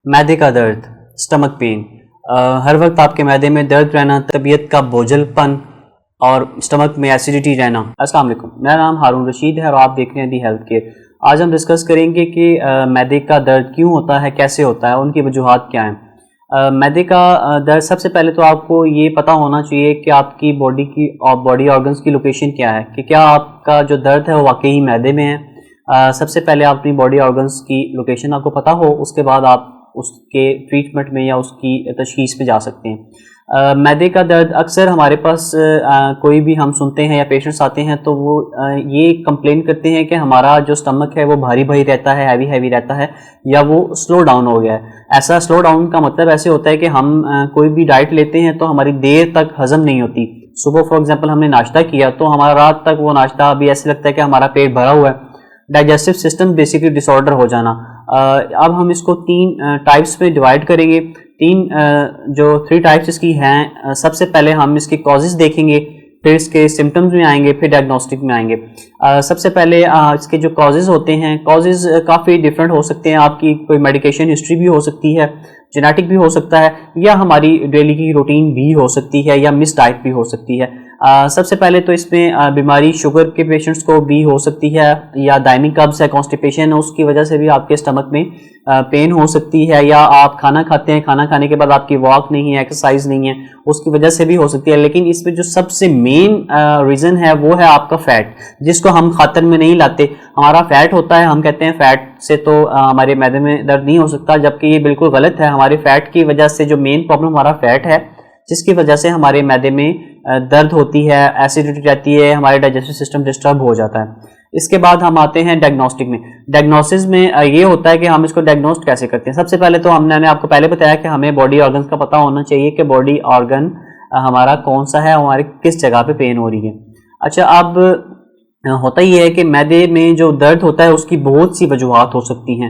मैदे का दर्द, स्टमक पेन, हर वक्त आपके मैदे में दर्द रहना, तबीयत का बोझलपन और स्टमक में एसिडिटी रहना। अस्सलाम वालेकुम, मेरा नाम हारून रशीद है और आप देख रहे हैं दी हेल्थ केयर। आज हम डिस्कस करेंगे कि मैदे का दर्द क्यों होता है, कैसे होता है, उनकी वजूहात क्या हैं। मैदे का दर्द, सबसे पहले तो आपको ये पता होना चाहिए कि आपकी बॉडी की और बॉडी ऑर्गन्स की लोकेशन क्या है, कि क्या आपका जो दर्द है वो वाकई मैदे में है। सबसे पहले आप अपनी बॉडी ऑर्गन्स की लोकेशन आपको पता हो, उसके बाद आप उसके ट्रीटमेंट में या उसकी तशखीस पे जा सकते हैं। मैदे का दर्द अक्सर हमारे पास कोई भी हम सुनते हैं या पेशेंट्स आते हैं तो वो ये कंप्लेन करते हैं कि हमारा जो स्टमक है वो भारी भारी रहता है, हैवी हैवी रहता है, या वो स्लो डाउन हो गया है। ऐसा स्लो डाउन का मतलब ऐसे होता है कि हम कोई भी डाइट लेते हैं तो हमारी देर तक हजम नहीं होती। सुबह फॉर एग्जाम्पल हमने नाश्ता किया तो हमारा रात तक वो नाश्ता अभी ऐसे लगता है कि हमारा पेट भरा हुआ है। डाइजेस्टिव सिस्टम बेसिकली डिसऑर्डर हो जाना। अब हम इसको तीन टाइप्स में डिवाइड करेंगे। जो थ्री टाइप्स इसकी हैं, सबसे पहले हम इसके कॉजेज़ देखेंगे, फिर इसके सिम्टम्स में आएंगे, फिर डायग्नोस्टिक में आएंगे। सबसे पहले इसके जो कॉजेज़ होते हैं, कॉजेज़ काफ़ी डिफरेंट हो सकते हैं। आपकी कोई मेडिकेशन हिस्ट्री भी हो सकती है, जेनेटिक भी हो सकता है, या हमारी डेली की रूटीन भी हो सकती है, या मिस डाइट भी हो सकती है। सबसे पहले तो इसमें बीमारी शुगर के पेशेंट्स को भी हो सकती है, या दायमी कब्ज़ है, कॉन्स्टिपेशन है, उसकी वजह से भी आपके स्टमक में पेन हो सकती है, या आप खाना खाते हैं, खाना खाने के बाद आपकी वॉक नहीं है, एक्सरसाइज नहीं है, उसकी वजह से भी हो सकती है। लेकिन इसमें जो सबसे मेन रीज़न है वो है आपका फैट, जिसको हम खातर में नहीं लाते। हमारा फैट होता है, हम कहते हैं फैट से तो हमारे मैदे में दर्द नहीं हो सकता, जबकि ये बिल्कुल गलत है। हमारे फैट की वजह से जो मेन प्रॉब्लम हमारा फैट है, जिसकी वजह से हमारे मैदे में दर्द होती है, एसिडिटी रहती है, हमारे डाइजेस्टिव सिस्टम डिस्टर्ब हो जाता है। इसके बाद हम आते हैं डायग्नोस्टिक में। डायग्नोसिस में ये होता है कि हम इसको डायग्नोस्ट कैसे करते हैं। सबसे पहले तो मैंने आपको पहले बताया कि हमें बॉडी ऑर्गन्स का पता होना चाहिए कि बॉडी ऑर्गन हमारा कौन सा है, हमारे किस जगह पे पेन हो रही है। अच्छा, अब होता ही है कि मैदे में जो दर्द होता है उसकी बहुत सी वजूहात हो सकती हैं।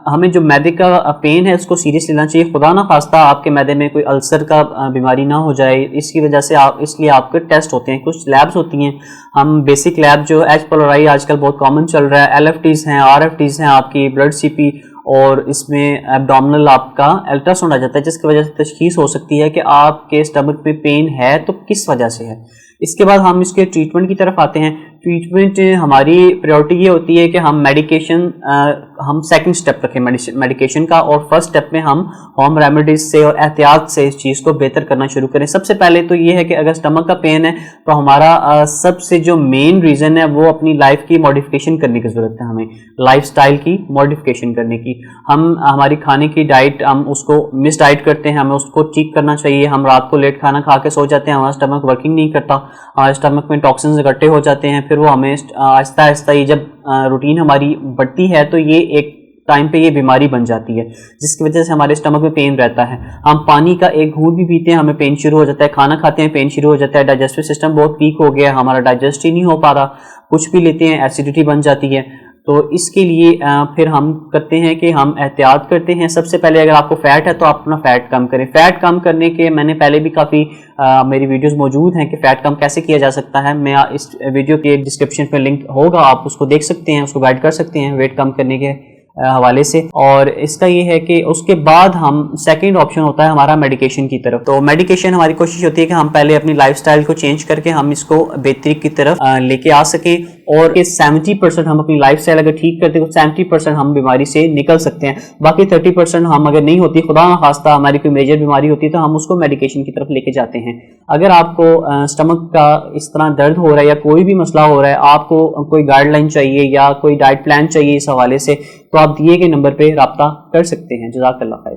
हमें जो मैदे का पेन है उसको सीरियस लेना चाहिए। खुदा ना खास्ता आपके मैदे में कोई अल्सर का बीमारी ना हो जाए, इसकी वजह से इसलिए आपके टेस्ट होते हैं, कुछ लैब्स होती हैं। हम बेसिक लैब जो एच पीएलआरआई आजकल बहुत कॉमन चल रहा है, LFTs हैं, RFTs हैं, आपकी ब्लड CP, और इसमें एब्डोमिनल आपका अल्ट्रासाउंड आ जाता है, जिसकी वजह से तशखीस हो सकती है कि आपके स्टमक में पेन है तो किस वजह से है। इसके बाद हम इसके ट्रीटमेंट की तरफ आते हैं। ट्रीटमेंट हमारी प्रायोरिटी ये होती है कि हम मेडिकेशन हम सेकंड स्टेप रखें मेडिकेशन का, और फर्स्ट स्टेप में हम होम रेमेडीज से और एहतियात से इस चीज़ को बेहतर करना शुरू करें। सबसे पहले तो ये है कि अगर स्टमक का पेन है तो हमारा सबसे जो मेन रीज़न है वो अपनी लाइफ की मॉडिफिकेशन करने की ज़रूरत है। हमें लाइफस्टाइल की मॉडिफिकेशन करने की, हम हमारी खाने की डाइट हम उसको मिस डाइट करते हैं, हमें उसको ठीक करना चाहिए। हम रात को लेट खाना खा के सो जाते हैं, हमारा स्टमक वर्किंग नहीं करता, हमारे स्टमक में टॉक्सिन्स इकट्ठे हो जाते हैं, फिर वो हमें आहिस्ता आहिस्ता ये जब रूटीन हमारी बढ़ती है तो ये एक टाइम पे ये बीमारी बन जाती है, जिसकी वजह से हमारे स्टमक में पेन रहता है। हम पानी का एक घूंट भी पीते हैं, हमें पेन शुरू हो जाता है, खाना खाते हैं पेन शुरू हो जाता है, डाइजेस्टिव सिस्टम बहुत वीक हो गया है, हमारा डाइजेस्ट ही नहीं हो पा रहा, कुछ भी लेते हैं एसिडिटी बन जाती है। तो इसके लिए फिर हम करते हैं कि हम एहतियात करते हैं। सबसे पहले अगर आपको फैट है तो आप अपना फैट कम करें। फैट कम करने के मैंने पहले भी काफ़ी मेरी वीडियोस मौजूद हैं कि फैट कम कैसे किया जा सकता है। मैं इस वीडियो के डिस्क्रिप्शन पे लिंक होगा, आप उसको देख सकते हैं, उसको गाइड कर सकते हैं वेट कम करने के हवाले से। और इसका ये है कि उसके बाद हम सेकंड ऑप्शन होता है हमारा मेडिकेशन की तरफ। तो मेडिकेशन हमारी कोशिश होती है कि हम पहले अपनी लाइफस्टाइल को चेंज करके हम इसको बेहतरी की तरफ लेके आ सकें, और 70% हम अपनी लाइफस्टाइल अगर ठीक करते हैं तो 70% हम बीमारी से निकल सकते हैं। बाकी 30% हम अगर नहीं होती, खुदा ना खास्ता हमारी कोई मेजर बीमारी होती है, तो हम उसको मेडिकेशन की तरफ लेके जाते हैं। अगर आपको स्टमक का इस तरह दर्द हो रहा है या कोई भी मसला हो रहा है, आपको कोई गाइडलाइन चाहिए या कोई डाइट प्लान चाहिए इस हवाले से, तो आप दिए गए नंबर पे राब्ता कर सकते हैं। जज़ाकल्लाह खैर।